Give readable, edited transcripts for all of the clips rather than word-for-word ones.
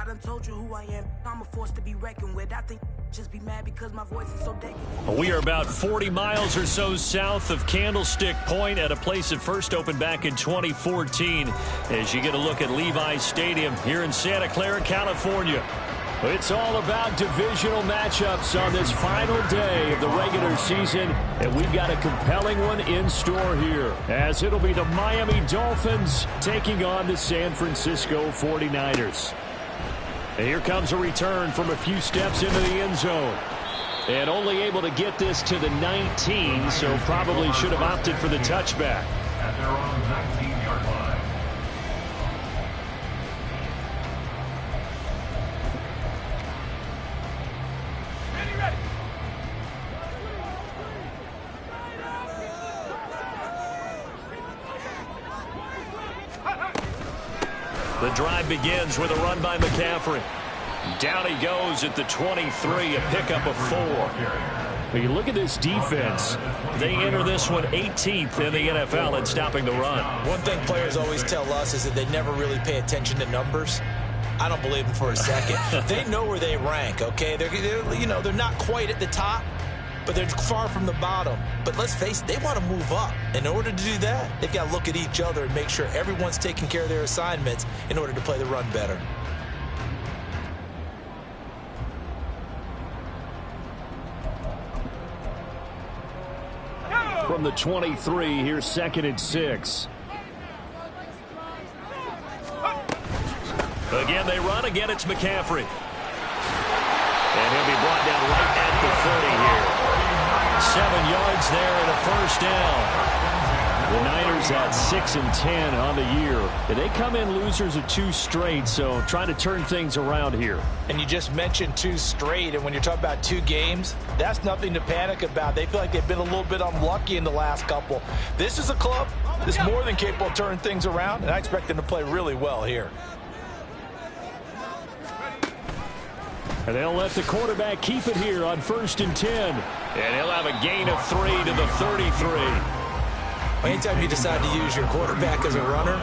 done told you who I am. I'm a force to be reckoned with. I think just be mad because my voice is so dead. We are about 40 miles or so south of Candlestick Point at a place that first opened back in 2014 as you get a look at Levi's Stadium here in Santa Clara, California. It's all about divisional matchups on this final day of the regular season, and we've got a compelling one in store here, as it'll be the Miami Dolphins taking on the San Francisco 49ers. And here comes a return from a few steps into the end zone. And only able to get this to the 19, so probably should have opted for the touchback. At their own 19-yard line. The drive begins with a run by McCaffrey. Down he goes at the 23, a pickup of 4. When you look at this defense, they enter this one 18th in the NFL at stopping the run. One thing players always tell us is that they never really pay attention to numbers. I don't believe them for a second. They know where they rank, okay? They're not quite at the top, but they're far from the bottom. But let's face it, they want to move up. In order to do that, they've got to look at each other and make sure everyone's taking care of their assignments in order to play the run better. From the 23, here's 2nd and 6. Again, they run. Again, it's McCaffrey. And he'll be brought down right at the 30 here. 7 yards there and a first down. The Niners at 6-10 on the year. And they come in losers of 2 straight, so trying to turn things around here. And you just mentioned 2 straight, and when you're talking about 2 games, that's nothing to panic about. They feel like they've been a little bit unlucky in the last couple. This is a club that's more than capable of turning things around, and I expect them to play really well here. And they'll let the quarterback keep it here on 1st and 10. And he'll have a gain of 3 to the 33. Anytime you decide to use your quarterback as a runner,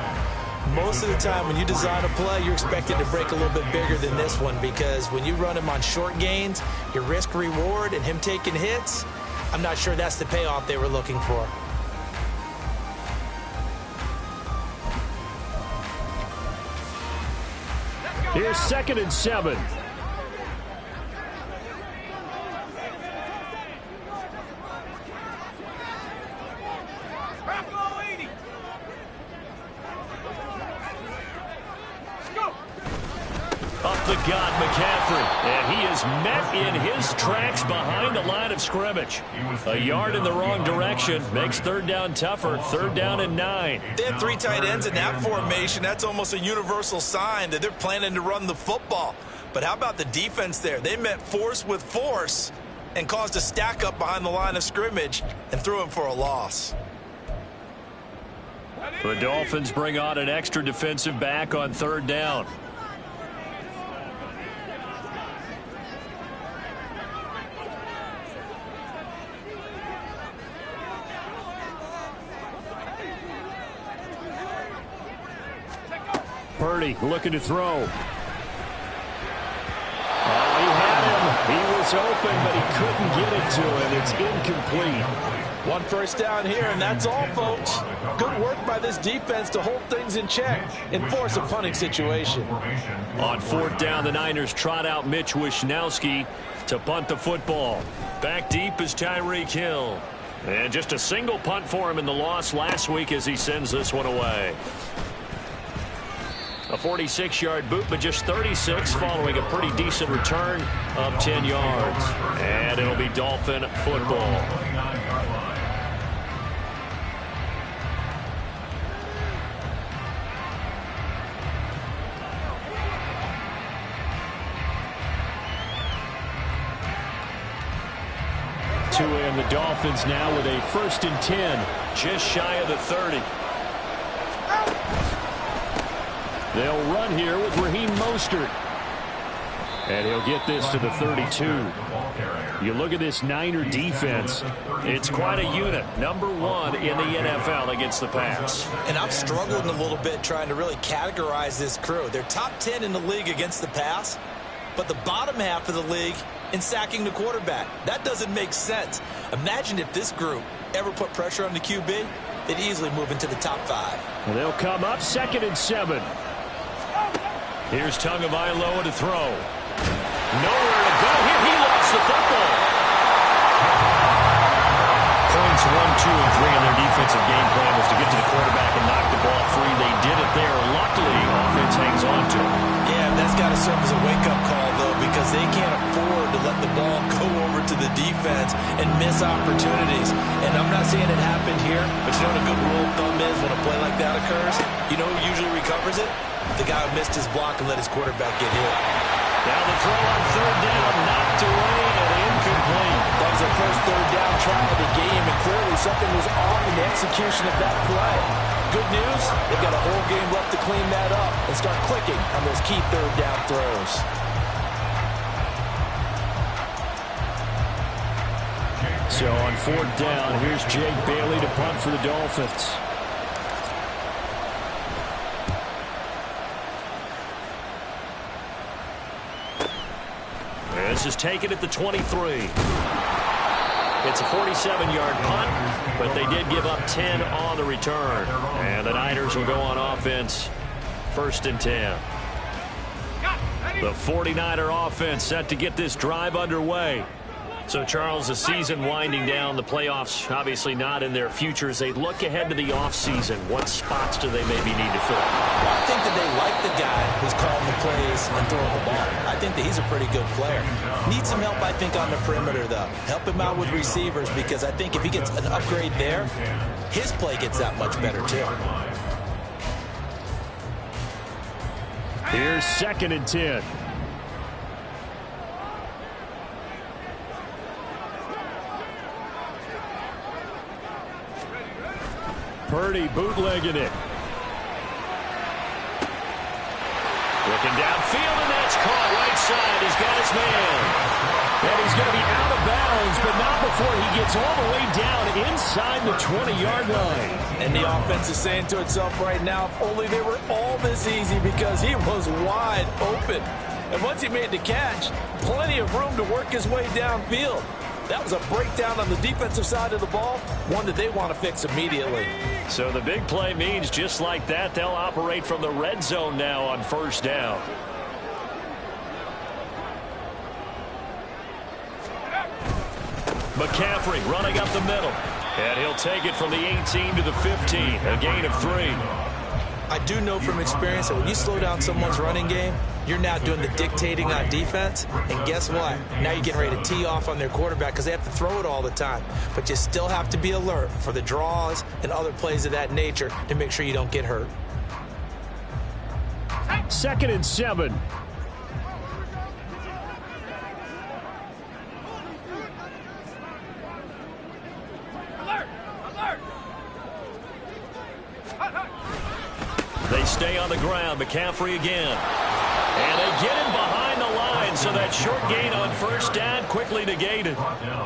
most of the time when you design a play, you're expected to break a little bit bigger than this one, because when you run him on short gains, your risk-reward and him taking hits, I'm not sure that's the payoff they were looking for. Here's 2nd and 7. Up the gut, McCaffrey, and he is met in his tracks behind the line of scrimmage. A yard in the wrong direction makes 3rd down tougher. 3rd down and 9. They have 3 tight ends in that formation. That's almost a universal sign that they're planning to run the football. But how about the defense there? They met force with force and caused a stack up behind the line of scrimmage and threw him for a loss. The Dolphins bring on an extra defensive back on 3rd down. Purdy looking to throw. He had him. He was open, but he couldn't get it to him. It's incomplete. 1 first down here, and that's all, folks. Good work by this defense to hold things in check and force a punting situation. On 4th down, the Niners trot out Mitch Wishnowski to punt the football. Back deep is Tyreek Hill. And just a single punt for him in the loss last week as he sends this one away. A 46-yard boot, but just 36 following a pretty decent return of 10 yards. And it'll be Dolphin football. And the Dolphins now with a 1st and 10, just shy of the 30. They'll run here with Raheem Mostert. And he'll get this to the 32. You look at this Niner defense. It's quite a unit. Number 1 in the NFL against the pass. And I'm struggling a little bit trying to really categorize this crew. They're top 10 in the league against the pass, but the bottom half of the league in sacking the quarterback. That doesn't make sense. Imagine if this group ever put pressure on the QB, they'd easily move into the top 5. They'll come up 2nd and 7. Here's Tagovailoa to throw. Nowhere to go here. He lost the football. Points 1, 2, and 3 in their defensive game plan was to get to the quarterback and knock the ball free. They did it there. Luckily, offense hangs on to it. Yeah, that's got to serve as a wake-up call, though, because they can't afford to let the ball go over to the defense and miss opportunities. And I'm not saying it happened here, but you know what a good rule of thumb is when a play like that occurs? You know who usually recovers it? The guy who missed his block and let his quarterback get hit. Now the throw on 3rd down, knocked away and incomplete. That was their first 3rd down try of the game, and clearly something was off in the execution of that play. Good news, they've got a whole game left to clean that up and start clicking on those key 3rd down throws. So on 4th down, here's Jake Bailey to punt for the Dolphins. This is taken at the 23. It's a 47-yard punt, but they did give up 10 on the return. And the Niners will go on offense, 1st and 10. The 49er offense set to get this drive underway. So, Charles, the season winding down, the playoffs obviously not in their future. As they look ahead to the offseason, what spots do they maybe need to fill? Well, I think that they like the guy who's calling the plays and throwing the ball. I think that he's a pretty good player. Needs some help, I think, on the perimeter, though. Help him out with receivers, because I think if he gets an upgrade there, his play gets that much better, too. Here's 2nd and 10. Purdy bootlegging it. Looking downfield, and that's caught right side. He's got his man. And he's going to be out of bounds, but not before he gets all the way down inside the 20-yard line. And the offense is saying to itself right now, if only they were all this easy, because he was wide open. And once he made the catch, plenty of room to work his way downfield. That was a breakdown on the defensive side of the ball, one that they want to fix immediately. So the big play means just like that, they'll operate from the red zone now on 1st down. McCaffrey running up the middle. And he'll take it from the 18 to the 15, a gain of 3. I do know from experience that when you slow down someone's running game, you're now doing the dictating on defense. And guess what? Now you're getting ready to tee off on their quarterback because they have to throw it all the time. But you still have to be alert for the draws and other plays of that nature to make sure you don't get hurt. 2nd and 7. They stay on the ground. McCaffrey again. And they get him behind the line, so that short gain on 1st down quickly negated.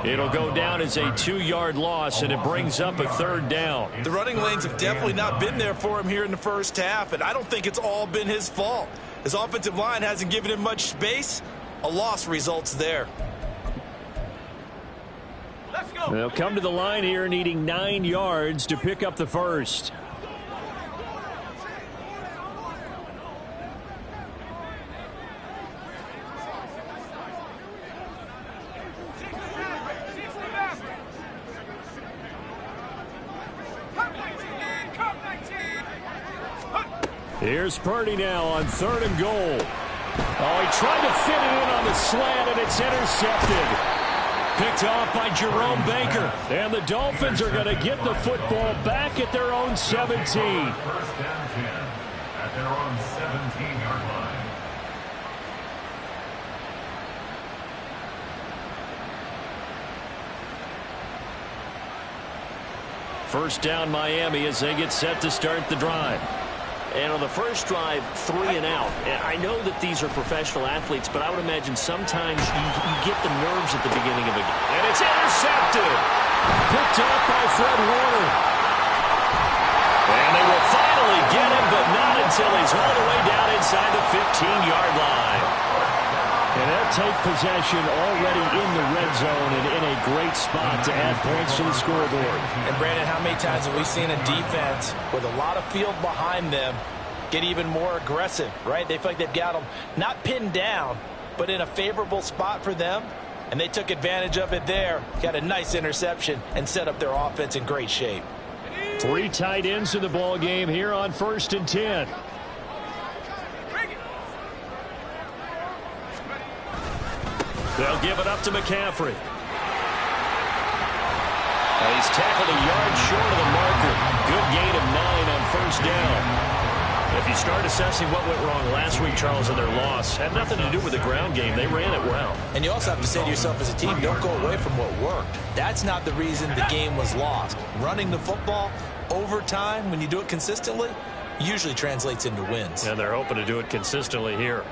It'll go down as a 2-yard loss, and it brings up a 3rd down. The running lanes have definitely not been there for him here in the first half, and I don't think it's all been his fault. His offensive line hasn't given him much space. A loss results there. They'll come to the line here needing 9 yards to pick up the first. Here's Purdy now on 3rd and goal. Oh, he tried to fit it in on the slant, and it's intercepted. Picked off by Jerome Baker. And the Dolphins are going to get the football back at their own 17. 1st down 10 at their own 17-yard line. First down Miami as they get set to start the drive. And on the first drive, 3 and out. I know that these are professional athletes, but I would imagine sometimes you get the nerves at the beginning of a game. And it's intercepted. Picked up by Fred Warner. And they will finally get him, but not until he's all the way down inside the 15-yard line. And they'll take possession already in the red zone and in a great spot to add points to the scoreboard. And, Brandon, how many times have we seen a defense with a lot of field behind them get even more aggressive, right? They feel like they've got them not pinned down, but in a favorable spot for them. And they took advantage of it there. Got a nice interception and set up their offense in great shape. 3 tight ends in the ball game here on 1st and 10. They'll give it up to McCaffrey. And he's tackled a yard short of the marker. Good gain of 9 on 1st down. If you start assessing what went wrong last week, Charles, in their loss, had nothing to do with the ground game. They ran it well. And you also have to say to yourself as a team, don't go away from what worked. That's not the reason the game was lost. Running the football over time, when you do it consistently, usually translates into wins. And they're hoping to do it consistently here.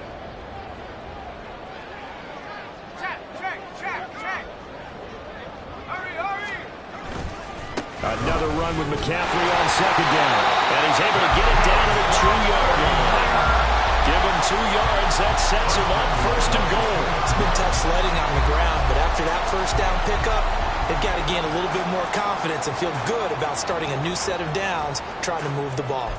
Another run with McCaffrey on 2nd down. And he's able to get it down to the 2-yard line. Give him 2 yards. That sets him up 1st and goal. It's been tough sledding on the ground, but after that 1st down pickup, they've got to gain a little bit more confidence and feel good about starting a new set of downs, trying to move the ball.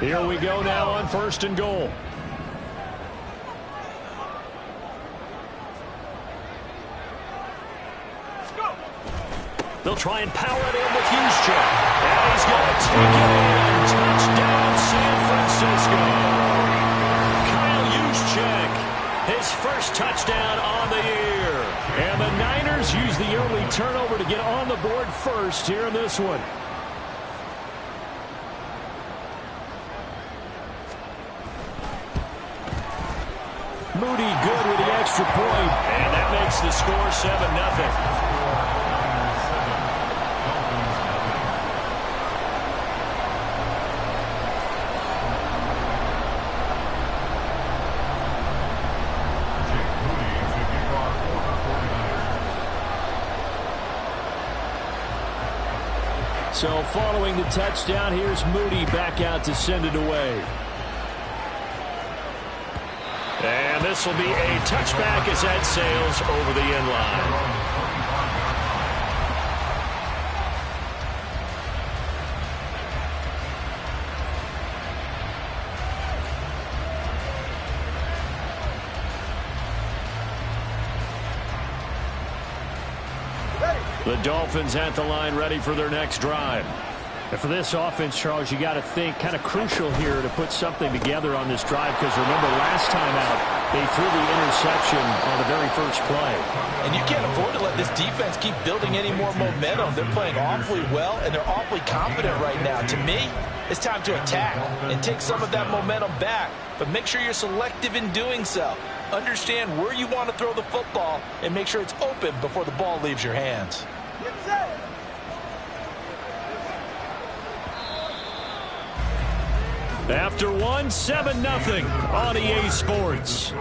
Here we go now on 1st and goal. They'll try and power it in with Juszczyk. And he's going to take it in. Touchdown, San Francisco. Kyle Juszczyk, his first touchdown on the year. And the Niners use the early turnover to get on the board first here in this one. Moody good with the extra point. And that makes the score 7-0. So following the touchdown, here's Moody back out to send it away. And this will be a touchback as that sails over the end line. The Dolphins at the line ready for their next drive. And for this offense, Charles, you got to think kind of crucial here to put something together on this drive because remember last time out they threw the interception on the very first play. And you can't afford to let this defense keep building any more momentum. They're playing awfully well and they're awfully confident right now. To me, it's time to attack and take some of that momentum back, but make sure you're selective in doing so. Understand where you want to throw the football and make sure it's open before the ball leaves your hands. After 7-0 on EA Sports.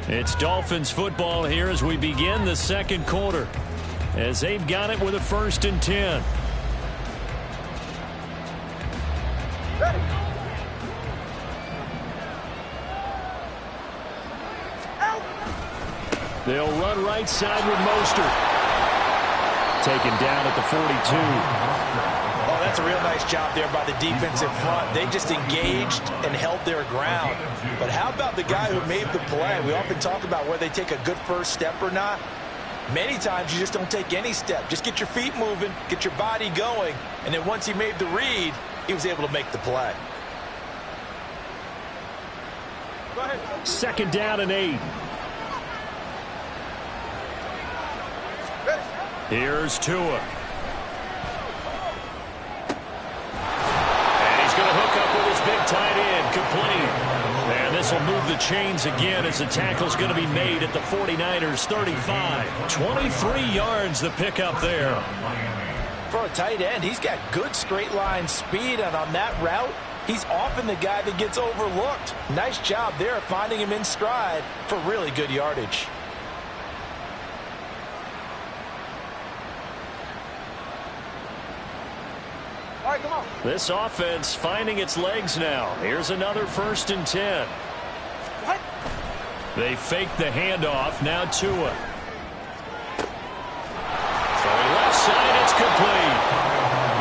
It's Dolphins football here as we begin the second quarter. As they've got it with a 1st and 10. They'll run right side with Mostert. Taken down at the 42. Oh, that's a real nice job there by the defensive front. They just engaged and held their ground. But how about the guy who made the play? We often talk about whether they take a good first step or not. Many times you just don't take any step. Just get your feet moving, get your body going, and then once he made the read, he was able to make the play. 2nd down and 8. Here's Tua. big tight end complete. And this will move the chains again as the tackle's going to be made at the 49ers 35. 23 yards the pickup there. For a tight end, he's got good straight line speed, and on that route, he's often the guy that gets overlooked. Nice job there finding him in stride for really good yardage. All right, come on. This offense finding its legs now. Here's another 1st and 10. What? They fake the handoff. Now Tua. Throwing left side, it's complete.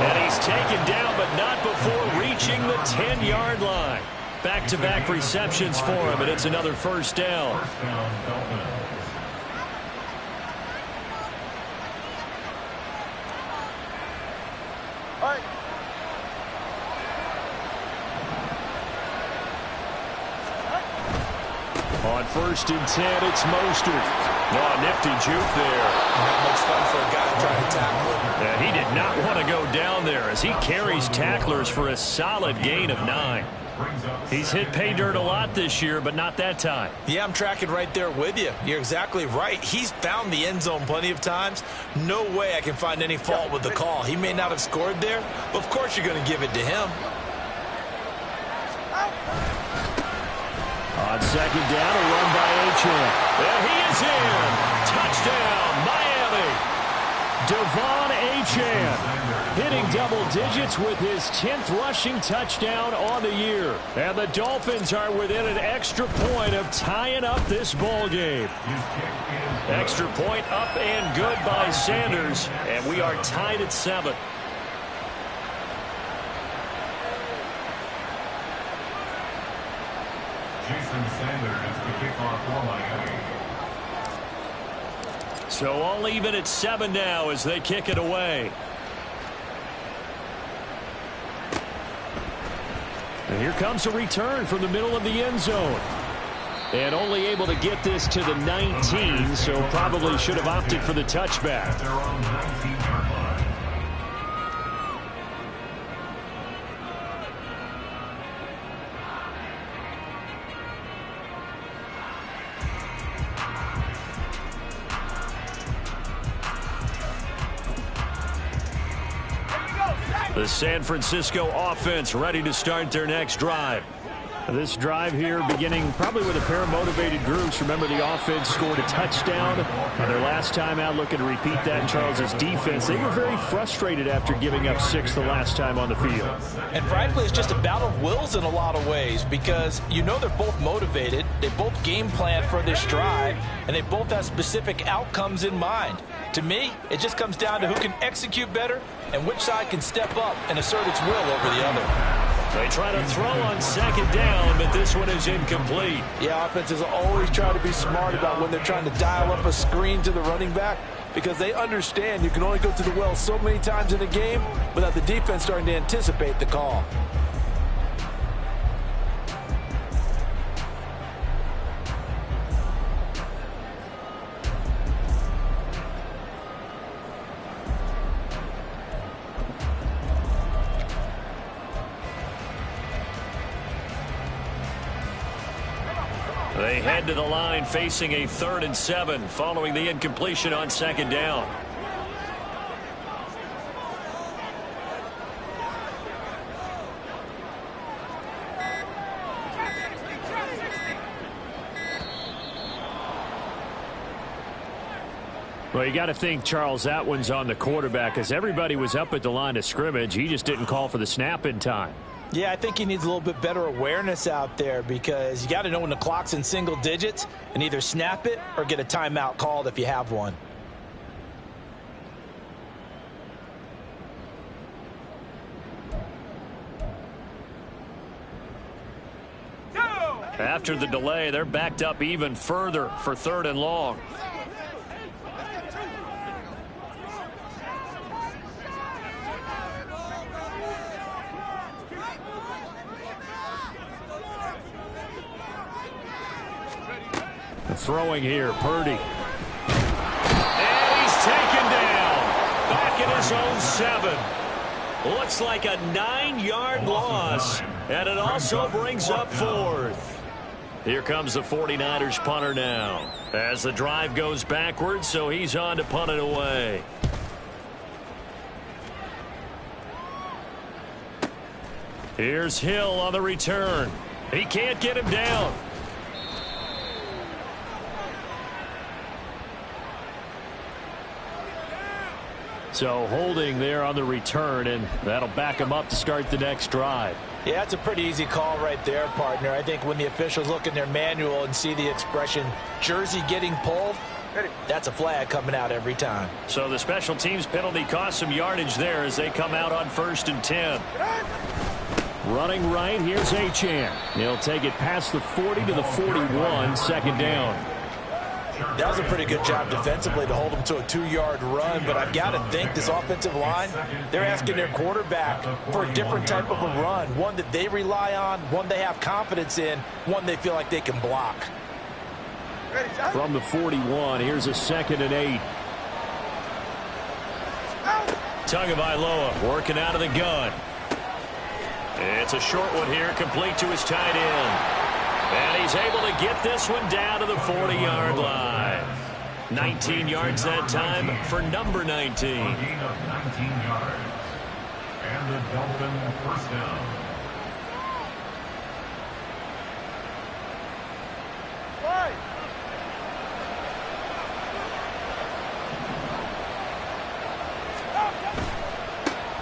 And he's taken down, but not before reaching the 10-yard line. Back-to-back receptions for him, and it's another 1st down. First down, Dolphins. All right. On 1st and 10, it's Mostert. Oh, nifty juke there. Not much fun for a guy trying to tackle him. And he did not want to go down there as he carries tacklers for a solid gain of 9. He's hit pay dirt a lot this year, but not that time. Yeah, I'm tracking right there with you. You're exactly right. He's found the end zone plenty of times. No way I can find any fault with the call. He may not have scored there, but of course you're going to give it to him. On 2nd down, a run by Achane. And he is in. Touchdown, Miami. Devon Achane hitting double digits with his 10th rushing touchdown on the year. And the Dolphins are within an extra point of tying up this ball game. Extra point up and good by Sanders. And we are tied at 7. Jason Sanders to kick off for Miami. So all even at 7 now as they kick it away. And here comes a return from the middle of the end zone. And only able to get this to the 19, so probably should have opted for the touchback. At their own 19-yard line. The San Francisco offense ready to start their next drive. This drive here beginning probably with a pair of motivated groups. Remember, the offense scored a touchdown their last time out. Looking to repeat that in Charles's defense. They were very frustrated after giving up 6 the last time on the field. And frankly, it's just a battle of wills in a lot of ways because you know they're both motivated. They both game plan for this drive, and they both have specific outcomes in mind. To me, it just comes down to who can execute better and which side can step up and assert its will over the other. They try to throw on 2nd down, but this one is incomplete. Yeah, offenses always try to be smart about when they're trying to dial up a screen to the running back because they understand you can only go to the well so many times in a game without the defense starting to anticipate the call. They head to the line facing a 3rd and 7 following the incompletion on 2nd down. Well, you got to think, Charles, that one's on the quarterback as everybody was up at the line of scrimmage. He just didn't call for the snap in time. Yeah, I think he needs a little bit better awareness out there because you got to know when the clock's in single digits and either snap it or get a timeout called if you have one. After the delay, they're backed up even further for 3rd and long. Throwing here, Purdy. And he's taken down. Back in his own 7. Looks like a 9-yard loss And it also brings up fourth. Here comes the 49ers punter now. As the drive goes backwards, so he's on to punt it away. Here's Hill on the return. He can't get him down. So holding there on the return, and that'll back him up to start the next drive. Yeah, that's a pretty easy call right there, partner. I think when the officials look in their manual and see the expression jersey getting pulled, that's a flag coming out every time. So the special teams penalty cost some yardage there as they come out on 1st and 10. Running right, here's Achane. He'll take it past the 40 to the 41, second down. That was a pretty good job defensively to hold him to a 2-yard run, but I've got to think this offensive line, they're asking their quarterback for a different type of a run, one that they rely on, one they have confidence in, one they feel like they can block. From the 41, here's a 2nd and 8. Tagovailoa working out of the gun. It's a short one here, complete to his tight end. And he's able to get this one down to the 40-yard line. 19 yards that time for number 19. A gain of 19 yards. And the Dolphin first down.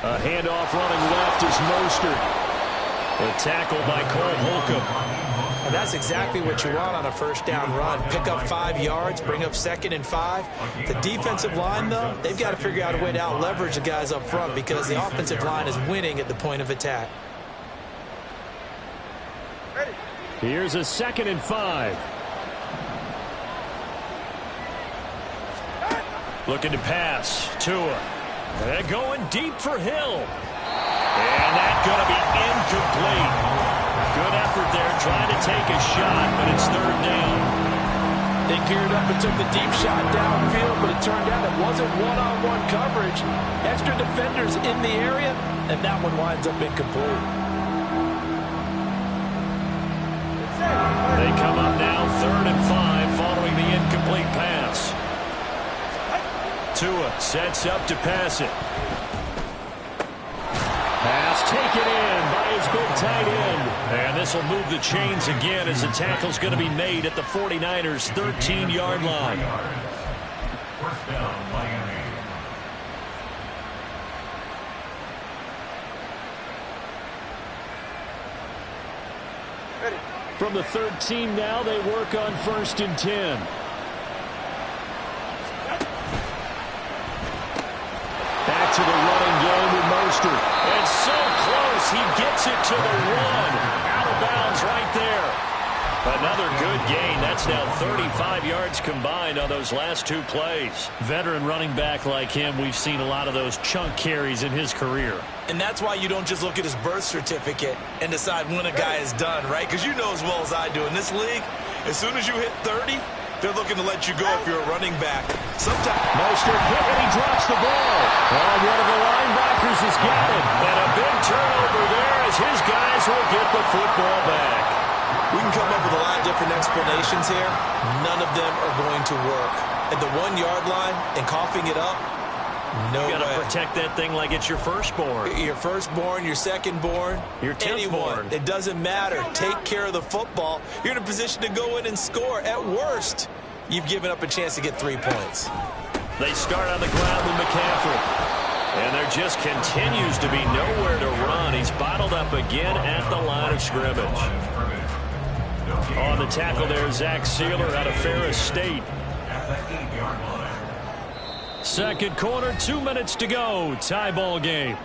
A handoff running left is Mostert. A tackle by Cole Holcomb. And that's exactly what you want on a first down run. Pick up 5 yards, bring up 2nd and 5. The defensive line, though, they've got to figure out a way to out-leverage the guys up front because the offensive line is winning at the point of attack. Here's a 2nd and 5. Looking to pass. Tua. And going deep for Hill. And that's going to be incomplete. Good effort there, trying to take a shot, but it's 3rd down. They geared up and took the deep shot downfield, but it turned out it wasn't one-on-one coverage. Extra defenders in the area, and that one winds up incomplete. They come up now 3rd and 5 following the incomplete pass. Tua sets up to pass it. Pass taken in by his big tight end. And this will move the chains again as the tackle's going to be made at the 49ers' 13-yard line. First down, Miami. From the 13 now, they work on 1st and 10. Back to the running game with Mostert. And so close, he gets it to the 1. Out of bounds right there. Another good gain. That's now 35 yards combined on those last 2 plays. Veteran running back like him, we've seen a lot of those chunk carries in his career. And that's why you don't just look at his birth certificate and decide when a guy is done, right? Because you know as well as I do, in this league, as soon as you hit 30, they're looking to let you go if you're a running back. Sometimes Mostert hit and he drops the ball. And one of the linebackers has got it. And a big turnover there as his guys will get the football back. we can come up with a lot of different explanations here. None of them are going to work. At the 1-yard line and coughing it up, no way. You got to protect that thing like it's your firstborn. Your firstborn, your secondborn, your 10th anyone. born. It doesn't matter. Take care of the football. You're in a position to go in and score. At worst, you've given up a chance to get 3 points. They start on the ground with McCaffrey. And there just continues to be nowhere to run. He's bottled up again at the line of scrimmage. On the tackle there, Zach Sealer out of Ferris State. Second quarter, 2 minutes to go. Tie ball game.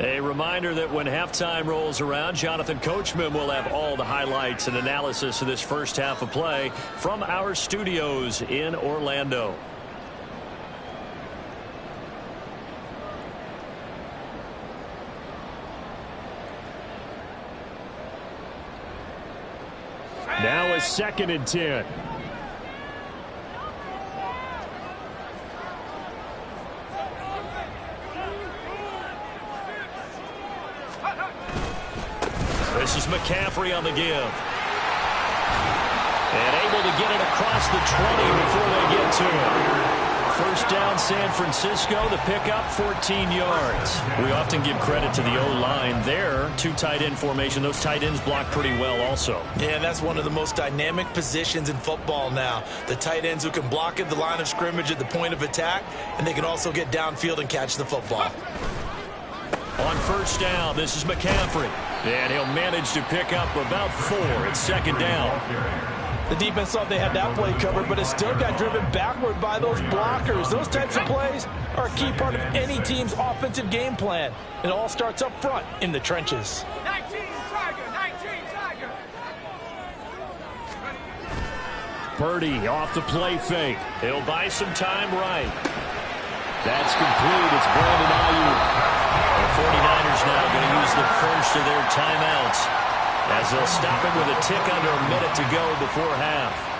A reminder that when halftime rolls around, Jonathan Coachman will have all the highlights and analysis of this first half of play from our studios in Orlando. Now a 2nd and 10. This is McCaffrey on the give. And able to get it across the 20 before they get to it. First down, San Francisco. The pickup, 14 yards. We often give credit to the O-line there. Two tight end formation. Those tight ends block pretty well also. Yeah, that's one of the most dynamic positions in football now. The tight ends who can block at the line of scrimmage at the point of attack, and they can also get downfield and catch the football. On first down, this is McCaffrey. And he'll manage to pick up about 4. It's second down. The defense thought they had that play covered, but it still got driven backward by those blockers. Those types of plays are a key part of any team's offensive game plan. It all starts up front in the trenches. 19 Tiger, 19 Tiger. Purdy off the play fake. He'll buy some time right. That's complete. It's Brandon Ayuk. The 49ers now going to use the first of their timeouts, as they'll stop him with a tick under a minute to go before half.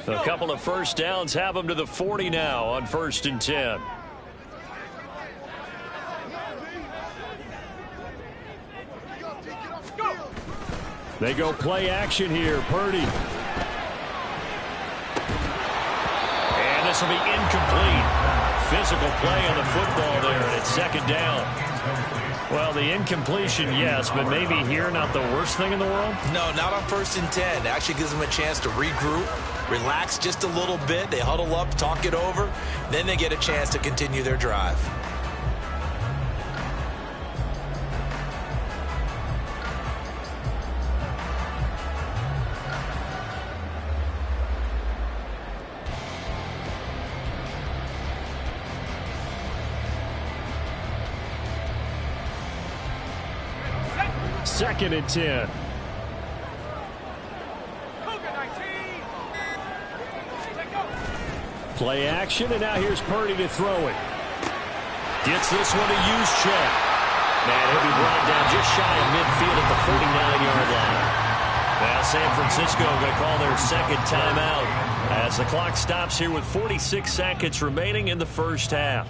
A couple of first downs have them to the 40 now on 1st and 10. They go play action here. Purdy. And this will be incomplete. Physical play on the football there, and it's second down. Well, the incompletion, yes, but maybe here not the worst thing in the world? No, not on 1st and 10. It actually gives them a chance to regroup, relax just a little bit. They huddle up, talk it over. Then they get a chance to continue their drive. Second and 10. Play action, and now here's Purdy to throw it. Gets this one to Juszczyk. And he'll be brought down just shy of midfield at the 49-yard line. Now San Francisco going to call their second timeout as the clock stops here with 46 seconds remaining in the first half.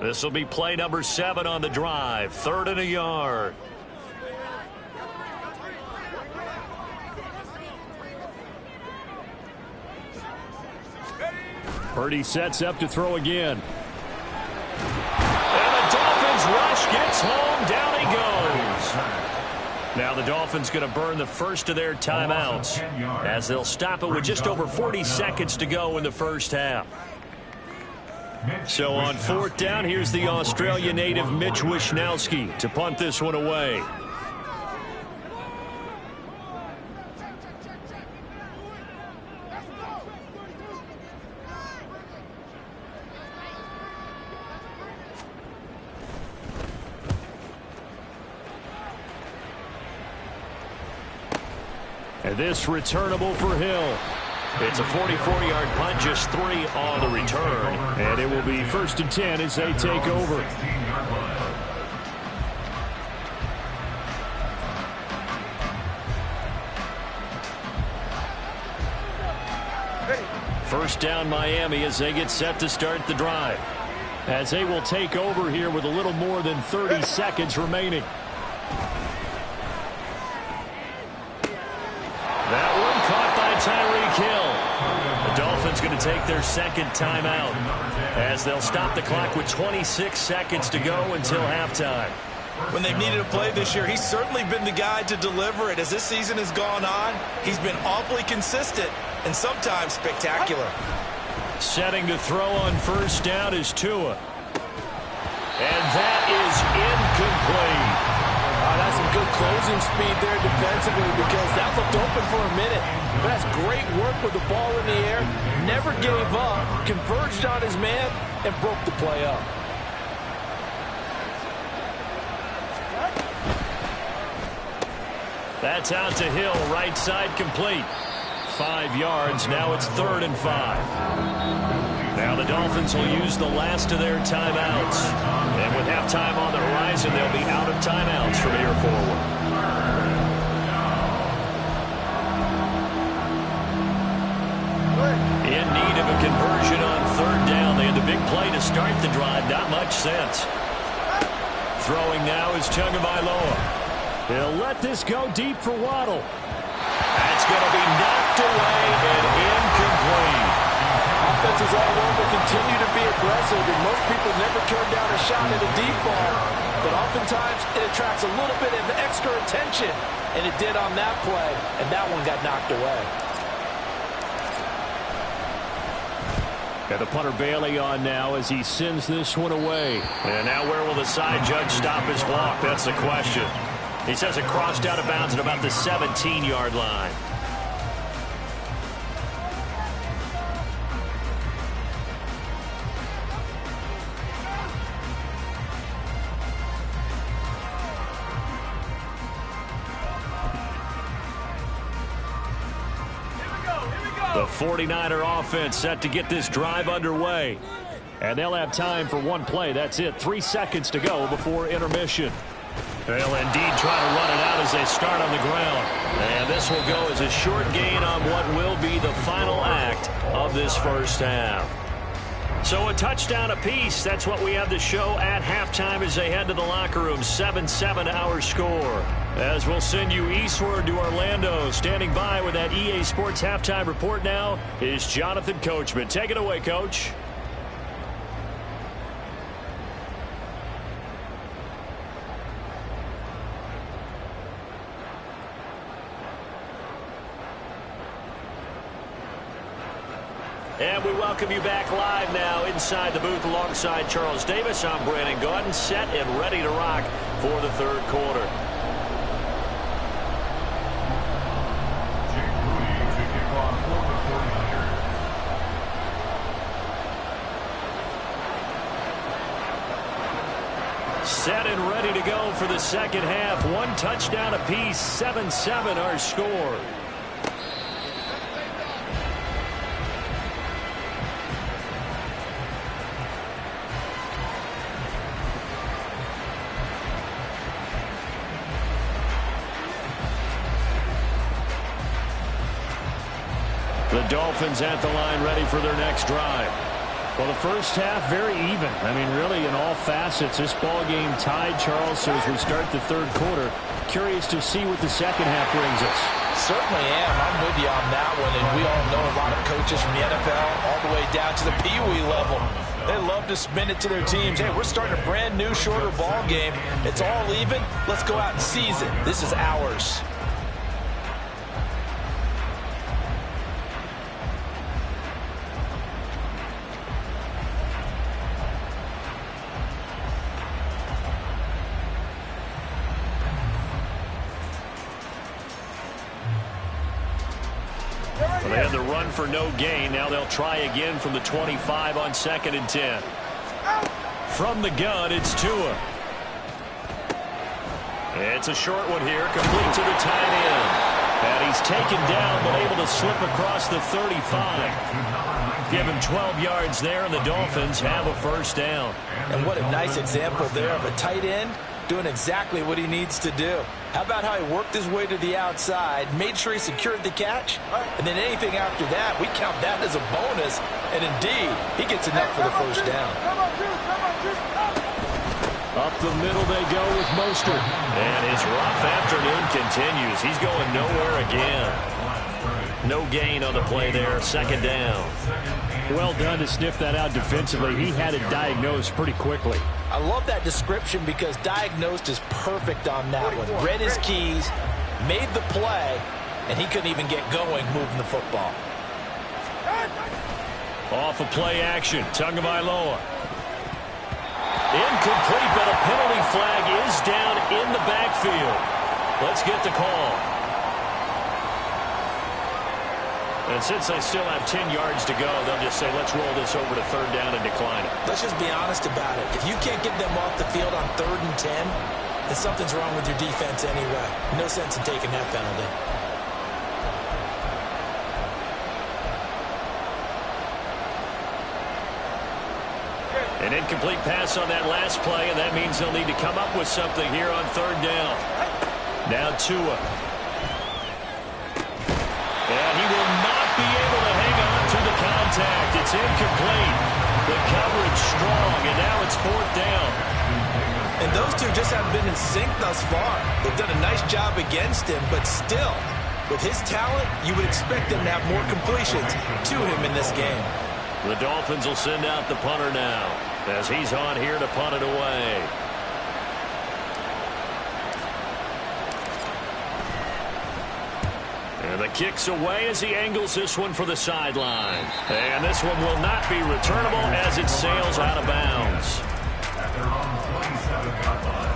This will be play number 7 on the drive. 3rd and a yard. Purdy sets up to throw again. And the Dolphins rush gets home. Down he goes. Now the Dolphins going to burn the first of their timeouts as they'll stop it with just over 40 seconds to go in the first half. So on 4th down, here's the Australia native Mitch Wishnowsky to punt this one away. And this returnable for Hill. It's a 44-yard punt, just 3 on the return. And it will be 1st and 10 as they take over. First down Miami as they get set to start the drive. As they will take over here with a little more than 30 seconds remaining. That one caught by Tyreek Hill. The Dolphins going to take their second timeout as they'll stop the clock with 26 seconds to go until halftime. When they've needed a play this year, he's certainly been the guy to deliver it. As this season has gone on, he's been awfully consistent and sometimes spectacular. Setting to throw on first down is Tua. And that is incomplete. That's some good closing speed there defensively because that looked open for a minute. But that's great work with the ball in the air. Never gave up, converged on his man, and broke the play up. That's out to Hill, right side complete. 5 yards, now it's 3rd and 5. Now the Dolphins will use the last of their timeouts. And with halftime on the horizon, they'll be out of timeouts from here forward. In need of a conversion on 3rd down. They had the big play to start the drive. Not much sense. Throwing now is Tagovailoa. He'll let this go deep for Waddle. That's going to be knocked away and incomplete. Offenses all over continue to be aggressive, and most people never turn down a shot at a deep ball. But oftentimes it attracts a little bit of extra attention, and it did on that play, and that one got knocked away. And the punter Bailey on now as he sends this one away. And now where will the side judge stop his clock? That's the question. He says it crossed out of bounds at about the 17-yard line. The 49er offense set to get this drive underway. And they'll have time for one play. That's it. 3 seconds to go before intermission. They'll indeed try to run it out as they start on the ground. And this will go as a short gain on what will be the final act of this first half. So a touchdown apiece. That's what we have to show at halftime as they head to the locker room. 7-7 our score. As we'll send you eastward to Orlando. Standing by with that EA Sports halftime report now is Jonathan Coachman. Take it away, Coach. And we welcome you back live now inside the booth alongside Charles Davis. I'm Brandon Gaudin, set and ready to rock for the third quarter. Set and ready to go for the second half. One touchdown apiece, 7-7 our score. The Dolphins at the line ready for their next drive. Well, the first half, very even. I mean, really, in all facets, this ball game tied, Charles. So as we start the third quarter, curious to see what the second half brings us. Certainly am. I'm with you on that one. And we all know a lot of coaches from the NFL all the way down to the Pee-wee level. They love to spin it to their teams. Hey, we're starting a brand new, shorter ball game. It's all even. Let's go out and seize it. This is ours. They had the run for no gain. Now they'll try again from the 25 on 2nd and 10. From the gun, it's Tua. It's a short one here, complete to the tight end. And he's taken down, but able to slip across the 35. Give him 12 yards there, and the Dolphins have a first down. And what a nice example there of a tight end doing exactly what he needs to do. How about how he worked his way to the outside, made sure he secured the catch, and then anything after that, we count that as a bonus, and indeed, he gets enough for the first down. Up the middle they go with Mostert. And his rough afternoon continues. He's going nowhere again. No gain on the play there, 2nd down. Well done to sniff that out defensively. He had it diagnosed pretty quickly. I love that description because diagnosed is perfect on that one. Read his keys, made the play, and he couldn't even get going moving the football. Off of play action, Tagovailoa. Incomplete, but a penalty flag is down in the backfield. Let's get the call. And since they still have 10 yards to go, they'll just say, let's roll this over to third down and decline it. Let's just be honest about it. If you can't get them off the field on 3rd and 10, then something's wrong with your defense anyway. No sense in taking that penalty. An incomplete pass on that last play, and that means they'll need to come up with something here on 3rd down. Now Tua. And he will not be able to hang on to the contact. It's incomplete. The coverage strong, and now it's 4th down. And those two just haven't been in sync thus far. They've done a nice job against him, but still, with his talent, you would expect them to have more completions to him in this game. The Dolphins will send out the punter now, as he's on here to punt it away. And the kick's away as he angles this one for the sideline. And this one will not be returnable as it sails out of bounds. At their own 27-yard line.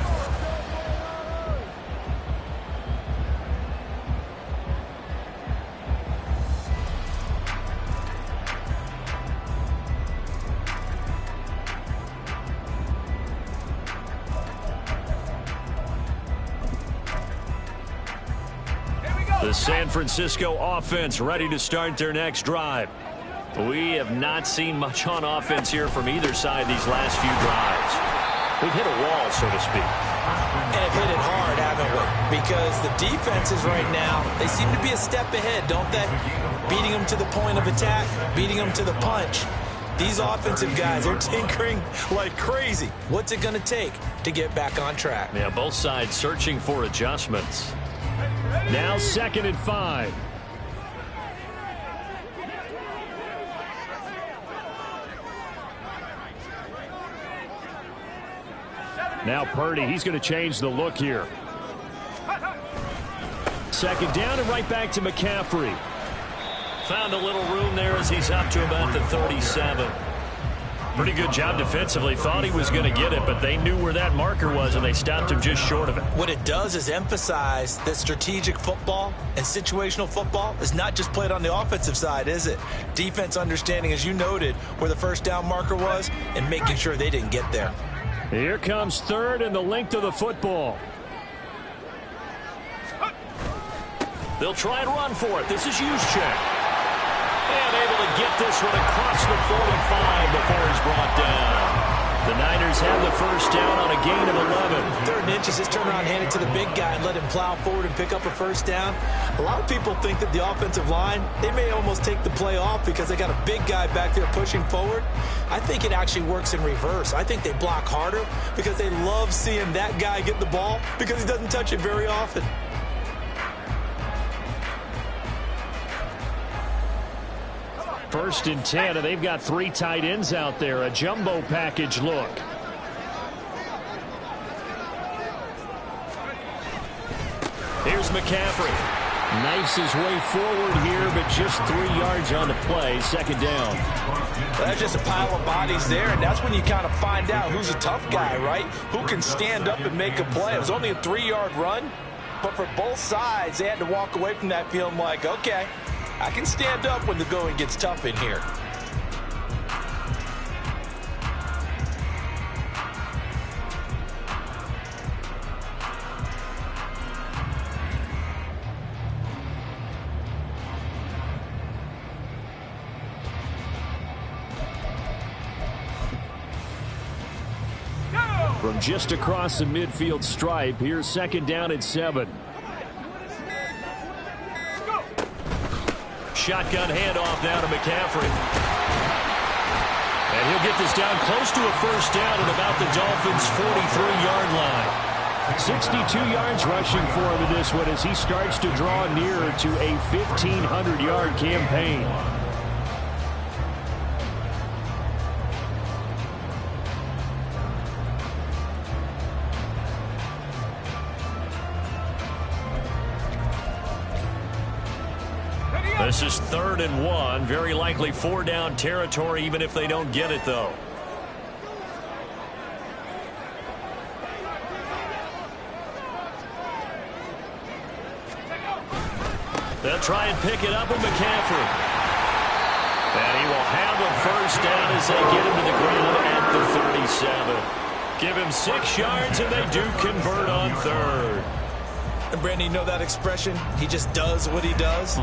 The San Francisco offense ready to start their next drive. We have not seen much on offense here from either side these last few drives. We've hit a wall, so to speak. And have hit it hard, haven't we? Because the defenses right now, they seem to be a step ahead, don't they? Beating them to the point of attack, beating them to the punch. These offensive guys are tinkering like crazy. What's it going to take to get back on track? Yeah, both sides searching for adjustments. Now 2nd and 5. Now Purdy, he's going to change the look here. 2nd down and right back to McCaffrey. Found a little room there as he's up to about the 37. Pretty good job defensively. Thought he was going to get it, but they knew where that marker was, and they stopped him just short of it. What it does is emphasize that strategic football and situational football is not just played on the offensive side, is it? Defense understanding, as you noted, where the first down marker was and making sure they didn't get there. Here comes 3rd and the length of the football. They'll try and run for it. This is Juszczyk. And able to get this one across the 45 before he's brought down. The Niners have the first down on a gain of 11. 3rd and inches, just turn around, hand it to the big guy, and let him plow forward and pick up a first down. A lot of people think that the offensive line, they may almost take the play off because they got a big guy back there pushing forward. I think it actually works in reverse. I think they block harder because they love seeing that guy get the ball because he doesn't touch it very often. First and 10, and they've got 3 tight ends out there. A jumbo package look. Here's McCaffrey. Knifes his way forward here, but just 3 yards on the play. 2nd down. That's just a pile of bodies there, and that's when you kind of find out who's a tough guy, right? Who can stand up and make a play. It was only a 3-yard run, but for both sides, they had to walk away from that feeling like, okay, I can stand up when the going gets tough in here. From just across the midfield stripe, here's 2nd down and 7. Shotgun handoff now to McCaffrey. And he'll get this down close to a first down at about the Dolphins' 43-yard line. 62 yards rushing for him in this one as he starts to draw nearer to a 1,500-yard campaign. This is 3rd and 1. Very likely 4-down territory, even if they don't get it, though. They'll try and pick it up with McCaffrey. And he will have a first down as they get him to the ground at the 37. Give him 6 yards, and they do convert on third. And Brandon, you know that expression? He just does what he does?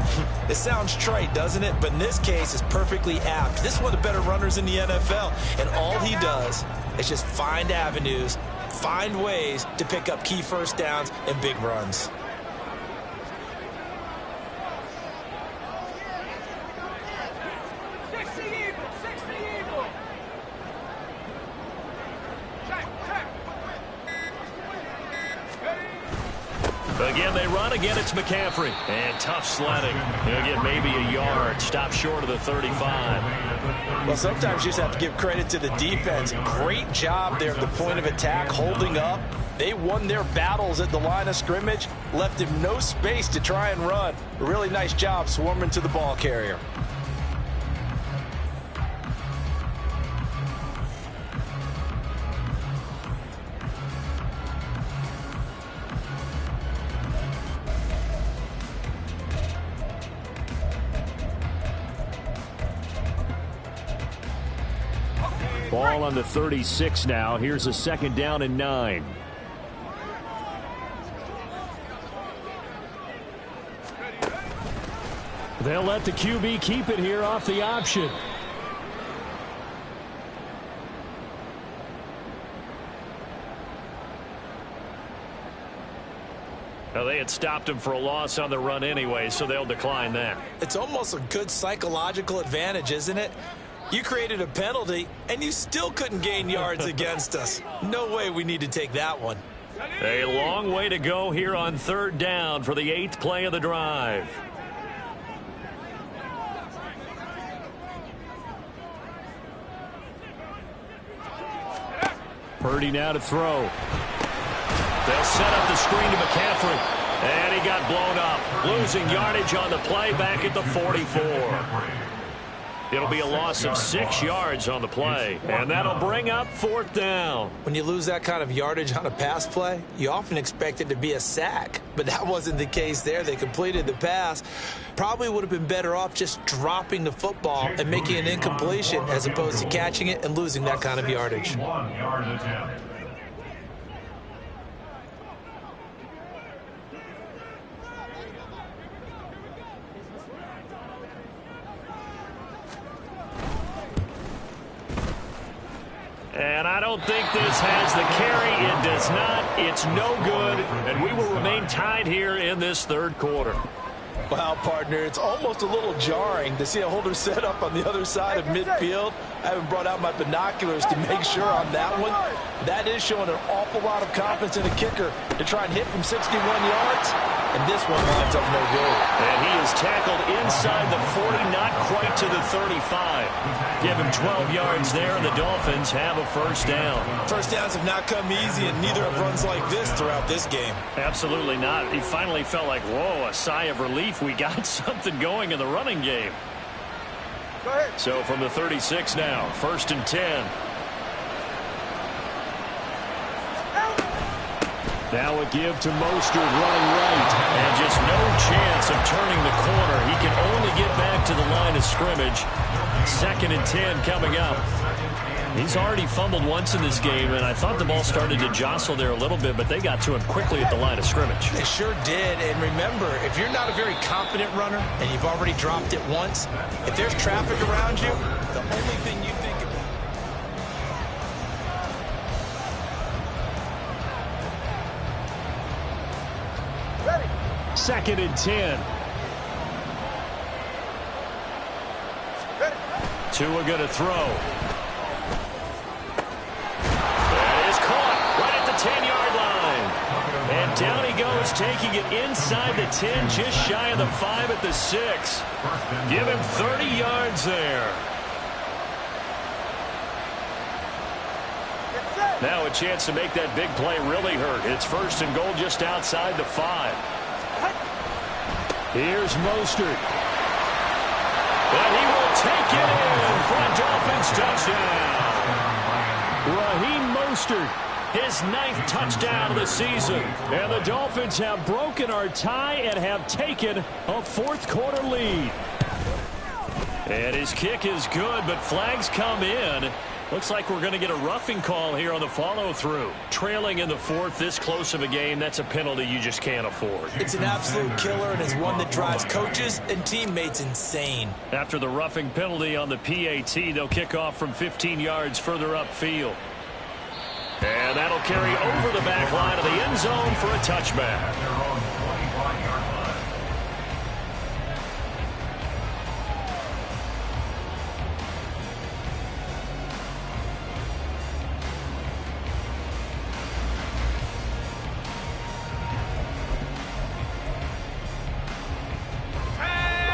It sounds trite, doesn't it? But in this case, it's perfectly apt. This is one of the better runners in the NFL. And all he does is just find avenues, find ways to pick up key first downs and big runs. Again, they run. Again, it's McCaffrey. And tough sledding. He'll get maybe a yard. Stop short of the 35. Well, sometimes you just have to give credit to the defense. Great job there at the point of attack, holding up. They won their battles at the line of scrimmage, left him no space to try and run. A really nice job swarming to the ball carrier. Ball on the 36 now. Here's a 2nd down and 9. They'll let the QB keep it here off the option. Now, they had stopped him for a loss on the run anyway, so they'll decline that. It's almost a good psychological advantage, isn't it? You created a penalty, and you still couldn't gain yards against us. No way we need to take that one. A long way to go here on 3rd down for the 8th play of the drive. Purdy now to throw. They'll set up the screen to McCaffrey. And he got blown up. Losing yardage on the play back at the 44. It'll be a loss of 6 yards on the play. And that'll bring up 4th down. When you lose that kind of yardage on a pass play, you often expect it to be a sack. But that wasn't the case there. They completed the pass. Probably would have been better off just dropping the football and making an incompletion as opposed to catching it and losing that kind of yardage. 1-yard attempt. And I don't think this has the carry. It does not. It's no good. And we will remain tied here in this 3rd quarter. Wow, partner, it's almost a little jarring to see a holder set up on the other side of midfield. I haven't brought out my binoculars to make sure on that one. That is showing an awful lot of confidence in a kicker to try and hit from 61 yards. And this one winds up no good. And he is tackled inside the 40, not quite to the 35. Give him 12 yards there, and the Dolphins have a first down. First downs have not come easy, and neither have runs like this throughout this game. Absolutely not. He finally felt like, whoa, a sigh of relief. We got something going in the running game. So from the 36 now, 1st and 10. Now a give to Mostert running right. And just no chance of turning the corner. He can only get back to the line of scrimmage. 2nd and 10 coming up. He's already fumbled once in this game, and I thought the ball started to jostle there a little bit, but they got to him quickly at the line of scrimmage. They sure did. And remember, if you're not a very confident runner and you've already dropped it once, if there's traffic around you, the only thing you think about. 2nd and 10. Tua going to throw. That is caught right at the 10-yard line. And down he goes, taking it inside the 10, just shy of the 5 at the 6. Give him 30 yards there. Now a chance to make that big play really hurt. It's 1st and goal just outside the 5. Here's Mostert. And he will take it in for a Dolphins touchdown. Raheem Mostert his 9th touchdown of the season. And the Dolphins have broken our tie and have taken a fourth-quarter lead. And his kick is good, but flags come in. Looks like we're going to get a roughing call here on the follow-through. Trailing in the fourth, this close of a game, that's a penalty you just can't afford. It's an absolute killer, and it's one that drives coaches and teammates insane. After the roughing penalty on the PAT, they'll kick off from 15 yards further upfield. And that'll carry over the back line of the end zone for a touchback.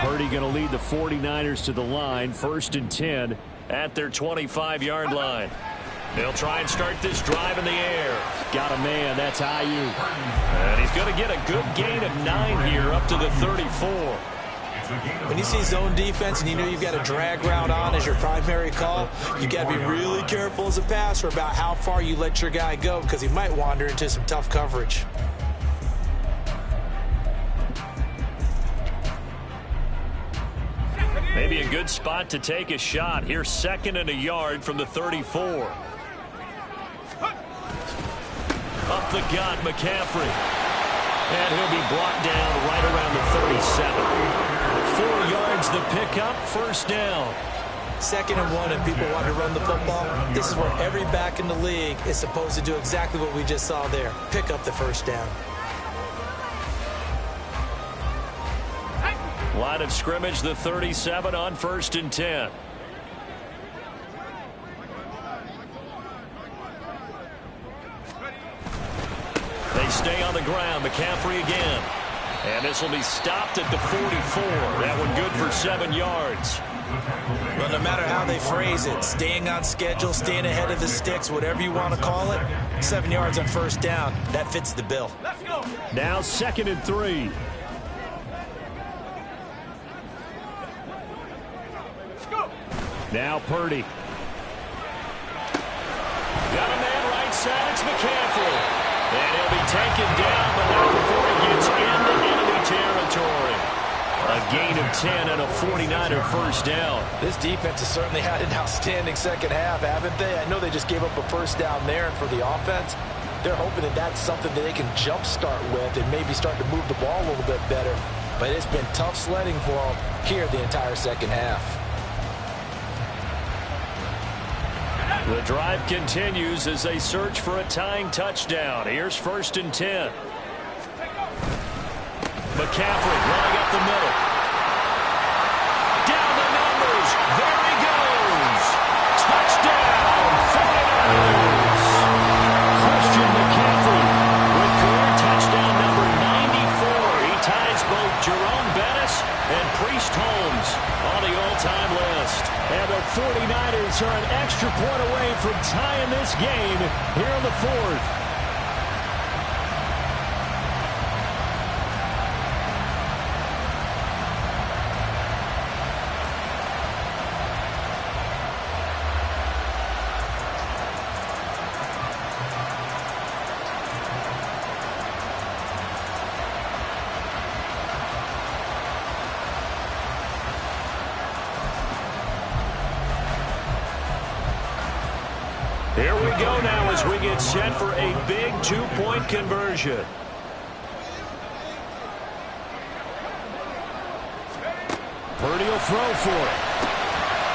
Purdy going to lead the 49ers to the line, 1st and 10 at their 25-yard line. They'll try and start this drive in the air. Got a man, that's Ayuk. And he's going to get a good gain of 9 here up to the 34. When you see zone defense and you know you've got a drag route on as your primary call, you've got to be really careful as a passer about how far you let your guy go because he might wander into some tough coverage. Maybe a good spot to take a shot. Here's 2nd and a yard from the 34. Up the gut, McCaffrey. And he'll be brought down right around the 37. 4 yards the pickup, 1st down. 2nd and 1 and people want to run the football. This is where every back in the league is supposed to do exactly what we just saw there. Pick up the 1st down. Line of scrimmage, the 37 on 1st and 10. They stay on the ground. McCaffrey again. And this will be stopped at the 44. That one good for 7 yards. Well, no matter how they phrase it, staying on schedule, staying ahead of the sticks, whatever you want to call it, 7 yards on 1st down, that fits the bill. Let's go. Now 2nd and 3. Now Purdy. Got a man right side. It's McCaffrey. And he'll be taken down, but not before he gets into enemy territory. A gain of 10 and a 49er 1st down. This defense has certainly had an outstanding second half, haven't they? I know they just gave up a 1st down there, and for the offense, they're hoping that that's something that they can jumpstart with and maybe start to move the ball a little bit better. But it's been tough sledding for them here the entire second half. The drive continues as they search for a tying touchdown. Here's 1st and 10. McCaffrey running up the middle. Down the numbers. There he goes. Touchdown, 49ers. Christian McCaffrey with career touchdown number 94. He ties both Jerome Bettis and Priest Holmes on the all-time list. And the 49ers are an extra point away from tying this game here in the 4th. Here we go now as we get set for a big 2-point conversion. Purdy will throw for it.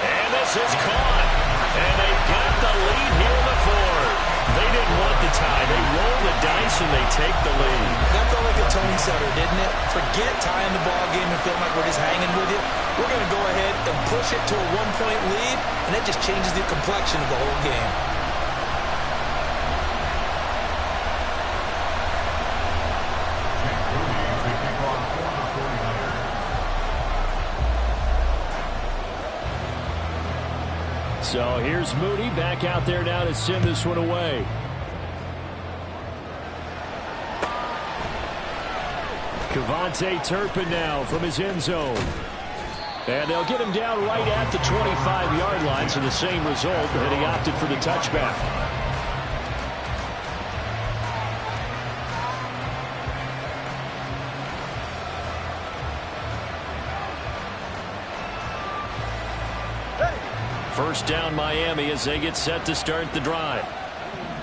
And this is caught. And they've got the lead here in the 4th. They didn't want the tie. They roll the dice and they take the lead. That felt like a tone setter, didn't it? Forget tying the ball game and feeling like we're just hanging with you. We're going to go ahead and push it to a 1-point lead, and that just changes the complexion of the whole game. So here's Moody back out there now to send this one away. Kevontae Turpin now from his end zone. And they'll get him down right at the 25-yard line, so the same result, and he opted for the touchback. First down Miami as they get set to start the drive.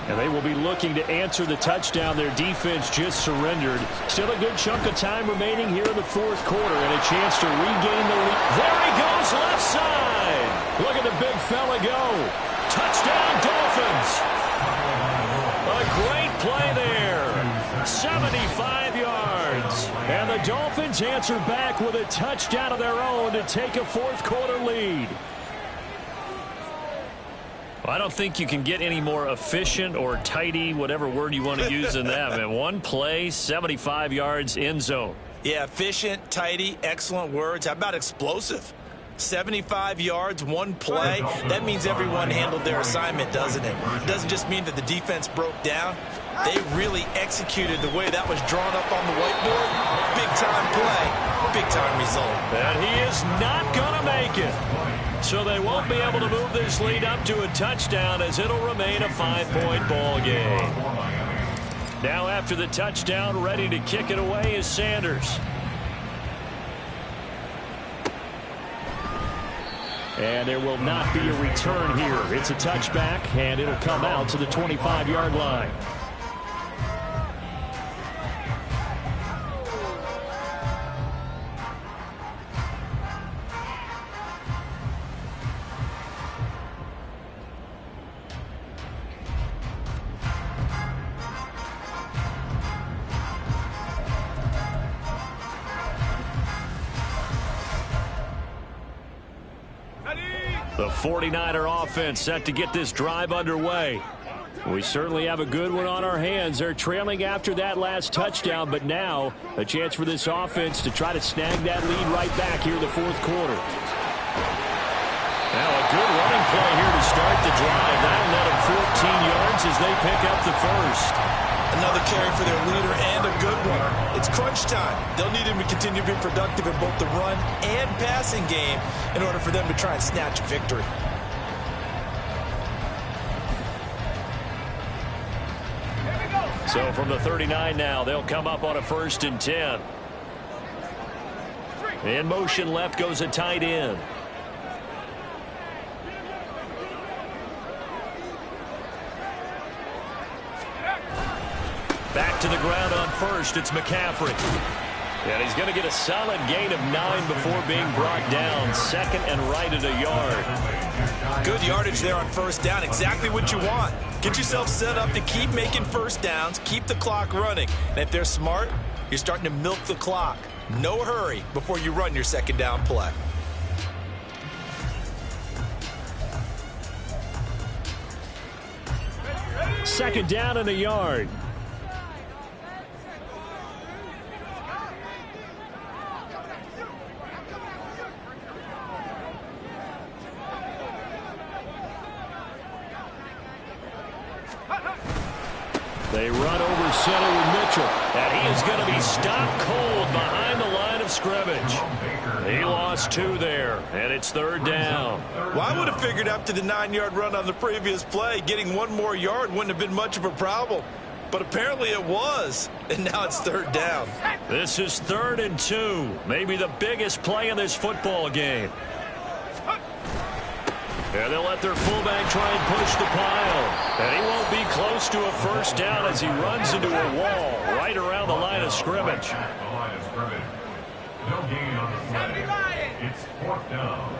And they will be looking to answer the touchdown their defense just surrendered. Still a good chunk of time remaining here in the fourth quarter and a chance to regain the lead. There he goes, left side. Look at the big fella go. Touchdown, Dolphins. A great play there. 75 yards. And the Dolphins answer back with a touchdown of their own to take a fourth quarter lead. I don't think you can get any more efficient or tidy, whatever word you want to use in that. Man, one play, 75 yards, end zone. Yeah, efficient, tidy, excellent words. How about explosive? 75 yards, one play. That means everyone handled their assignment, doesn't it? It doesn't just mean that the defense broke down. They really executed the way that was drawn up on the whiteboard. Big-time play, big-time result. And he is not going to make it. So they won't be able to move this lead up to a touchdown as it'll remain a 5-point ball game. Now after the touchdown, ready to kick it away is Sanders. And there will not be a return here. It's a touchback, and it'll come out to the 25-yard line. The 49er offense set to get this drive underway. We certainly have a good one on our hands. They're trailing after that last touchdown, but now a chance for this offense to try to snag that lead right back here in the fourth quarter. Now a good running play here to start the drive. That'll let them 14 yards as they pick up the first. Another carry for their leader and a good one. It's crunch time. They'll need him to continue to be productive in both the run and passing game in order for them to try and snatch a victory. So from the 39 now, they'll come up on a 1st and 10. In motion left goes a tight end. Back to the ground on first. It's McCaffrey. And he's going to get a solid gain of 9 before being brought down. Second and right at a yard. Good yardage there on first down. Exactly what you want. Get yourself set up to keep making first downs. Keep the clock running. And if they're smart, you're starting to milk the clock. No hurry before you run your second down play. Second down and a yard. They run over center with Mitchell. And he is going to be stopped cold behind the line of scrimmage. He lost 2 there, and it's 3rd down. Well, I would have figured after the 9-yard run on the previous play, getting 1 more yard wouldn't have been much of a problem. But apparently it was, and now it's 3rd down. This is 3rd and 2, maybe the biggest play in this football game. And they'll let their fullback try and push the pile. And he won't be close to a first down as he runs into a wall right around the line of scrimmage. No gain on the play. It's 4th down.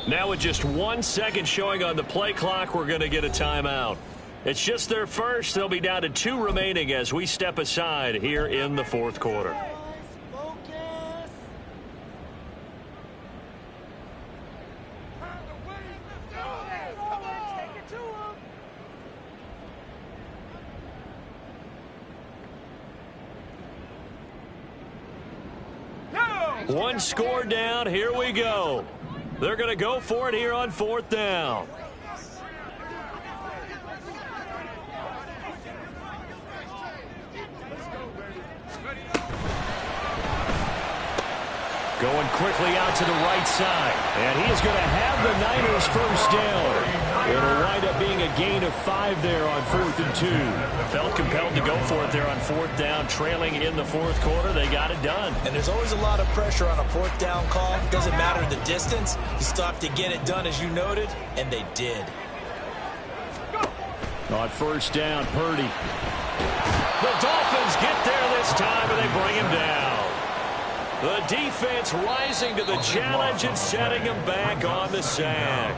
Now with just 1 second showing on the play clock, we're going to get a timeout. It's just their first. They'll be down to 2 remaining as we step aside here in the fourth quarter. One score down. Here we go. They're going to go for it here on 4th down. Going quickly out to the right side. And he is going to have the Niners first down. It'll wind up being a gain of 5 there on 4th and 2. Felt compelled to go for it there on 4th down. Trailing in the 4th quarter, they got it done. And there's always a lot of pressure on a 4th down call. It doesn't matter the distance. You still have to get it done, as you noted, and they did. On 1st down, Purdy. The Dolphins get there this time, and they bring him down. The defense rising to the challenge and setting him back on the sack.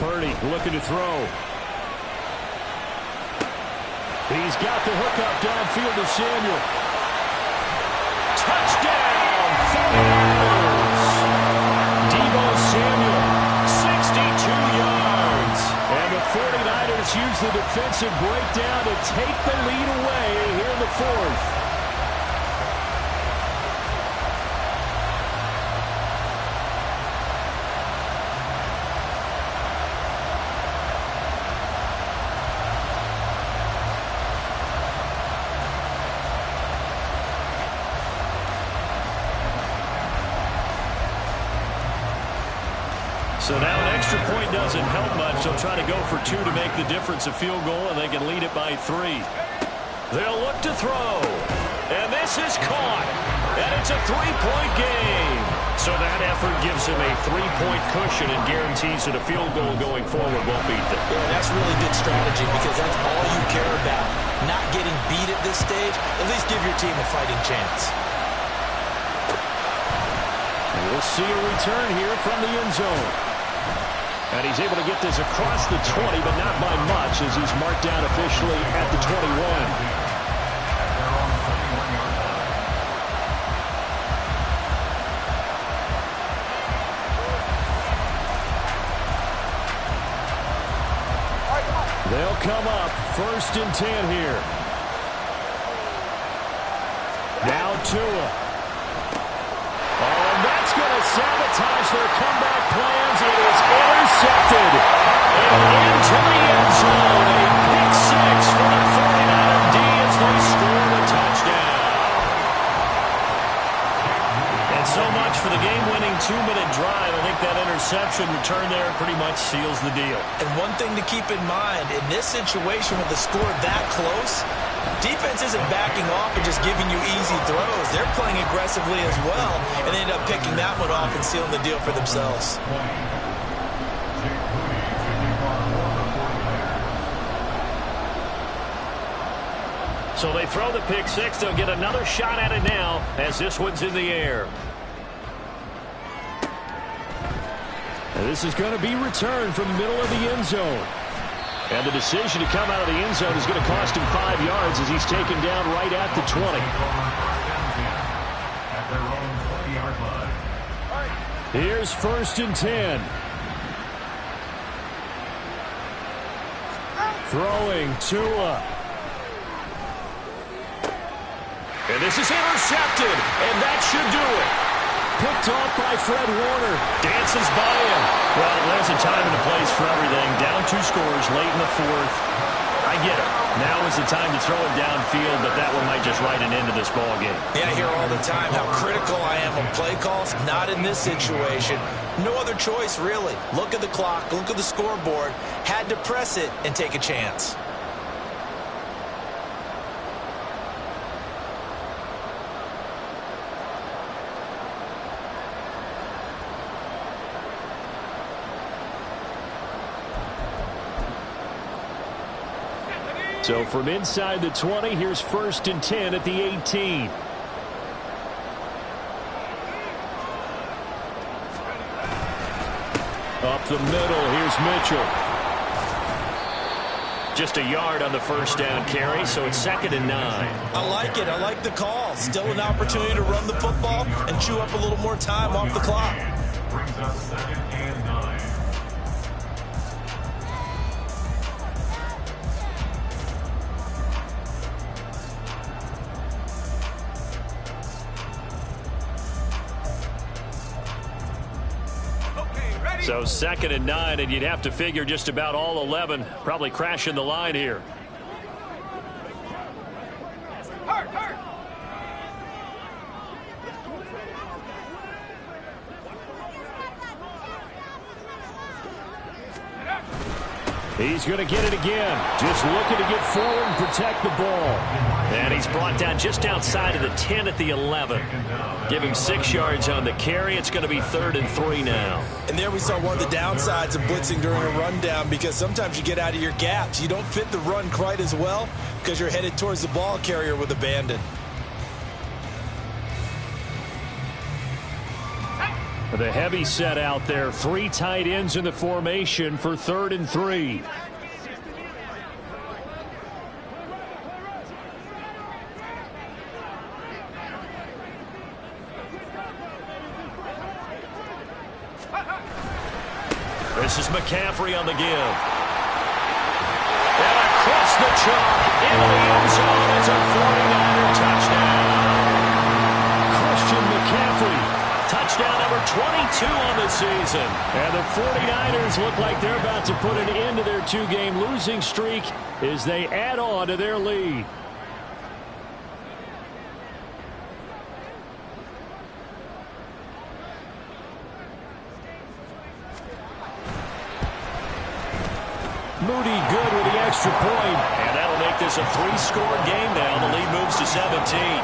Purdy looking to throw. He's got the hookup downfield to Samuel. Touchdown, 49ers. Deebo Samuel, 62 yards. And the 49ers use the defensive breakdown to take the lead away here in the 4th. So now an extra point doesn't help much. They'll try to go for 2 to make the difference a field goal, and they can lead it by 3. They'll look to throw. And this is caught. And it's a 3-point game. So that effort gives him a 3-point cushion and guarantees that a field goal going forward won't beat them. Yeah, that's really good strategy because that's all you care about. Not getting beat at this stage. At least give your team a fighting chance. And we'll see a return here from the end zone. And he's able to get this across the 20, but not by much as he's marked down officially at the 21. They'll come up 1st and 10 here. Now Tua. Oh, and that's going to sabotage their comeback plans. It is intercepted. And into the end zone. A pick 6 for the 49er D as they score the touchdown. And so much for the game-winning 2-minute drive. I think that interception return there pretty much seals the deal. And one thing to keep in mind, in this situation with the score that close, defense isn't backing off and just giving you easy throws. They're playing aggressively as well, and they end up picking that one off and sealing the deal for themselves. So they throw the pick 6. They'll get another shot at it now as this one's in the air. And this is going to be returned from the middle of the end zone. And the decision to come out of the end zone is going to cost him 5 yards as he's taken down right at the 20. Here's 1st and 10. Throwing Tua. And this is intercepted, and that should do it. Picked off by Fred Warner. Dances by him. Well, there's a time and a place for everything. Down 2 scores late in the 4th. I get it. Now is the time to throw it downfield, but that one might just write an end to this ball game. Yeah, I hear all the time how critical I am on play calls. Not in this situation. No other choice, really. Look at the clock. Look at the scoreboard. Had to press it and take a chance. So from inside the 20, here's 1st and 10 at the 18. Up the middle, here's Mitchell. Just a yard on the 1st down carry, so it's 2nd and 9. I like it. I like the call. Still an opportunity to run the football and chew up a little more time off the clock. Brings us 2nd and So 2nd and 9, and you'd have to figure just about all 11 probably crashing the line here. He's going to get it again. Just looking to get forward and protect the ball. And he's brought down just outside of the 10 at the 11. Give him 6 yards on the carry. It's going to be 3rd and 3 now. And there we saw one of the downsides of blitzing during a rundown, because sometimes you get out of your gaps. You don't fit the run quite as well because you're headed towards the ball carrier with abandon. The heavy set out there. 3 tight ends in the formation for 3rd and 3. This is McCaffrey on the give. And across the chalk into the end zone. It's a 49er touchdown. Christian McCaffrey. Touchdown number 22 on the season. And the 49ers look like they're about to put an end to their 2-game losing streak as they add on to their lead. Moody good with the extra point. And that'll make this a 3-score game now. The lead moves to 17.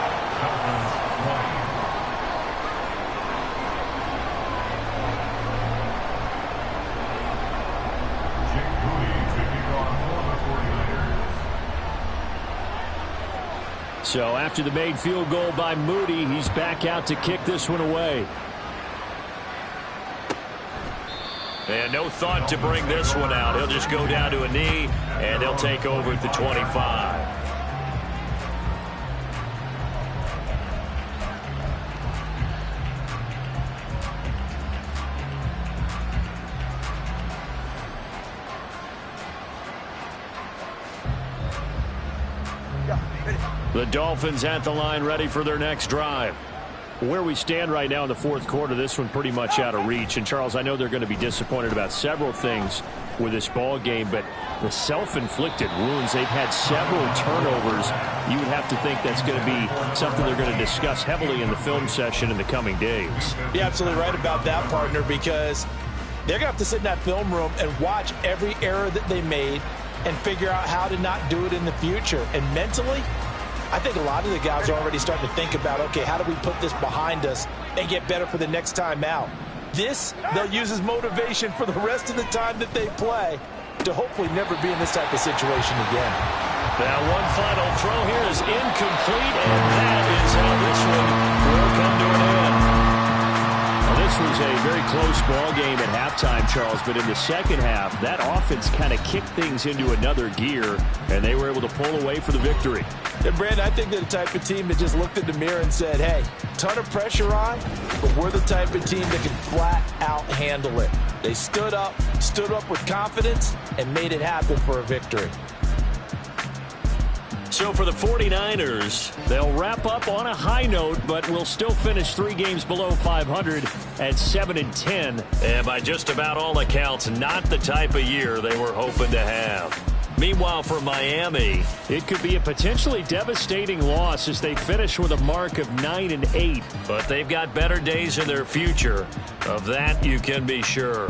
So after the made field goal by Moody, he's back out to kick this one away. And no thought to bring this one out. He'll just go down to a knee, and they'll take over at the 25. The Dolphins at the line, ready for their next drive. Where we stand right now in the 4th quarter, this one pretty much out of reach. And, Charles, I know they're going to be disappointed about several things with this ball game, but the self-inflicted wounds, they've had several turnovers. You would have to think that's going to be something they're going to discuss heavily in the film session in the coming days. You're absolutely right about that, partner, because they're going to have to sit in that film room and watch every error that they made and figure out how to not do it in the future. And mentally, I think a lot of the guys are already starting to think about, okay, how do we put this behind us and get better for the next time out? This, they'll use as motivation for the rest of the time that they play to hopefully never be in this type of situation again. Now one final throw here is incomplete, and that is how this one will come to an end. This was a very close ball game at halftime, Charles, but in the second half, that offense kind of kicked things into another gear, and they were able to pull away for the victory. And, Brandon, I think they're the type of team that just looked in the mirror and said, hey, ton of pressure on, but we're the type of team that can flat out handle it. They stood up with confidence, and made it happen for a victory. So for the 49ers, they'll wrap up on a high note, but will still finish 3 games below 500 at 7-10. And by just about all accounts, not the type of year they were hoping to have. Meanwhile, for Miami, it could be a potentially devastating loss as they finish with a mark of 9-8. But they've got better days in their future. Of that, you can be sure.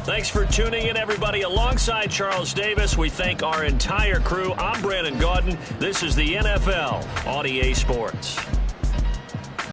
Thanks for tuning in, everybody. Alongside Charles Davis, we thank our entire crew. I'm Brandon Gaudin. This is the NFL on EA Sports.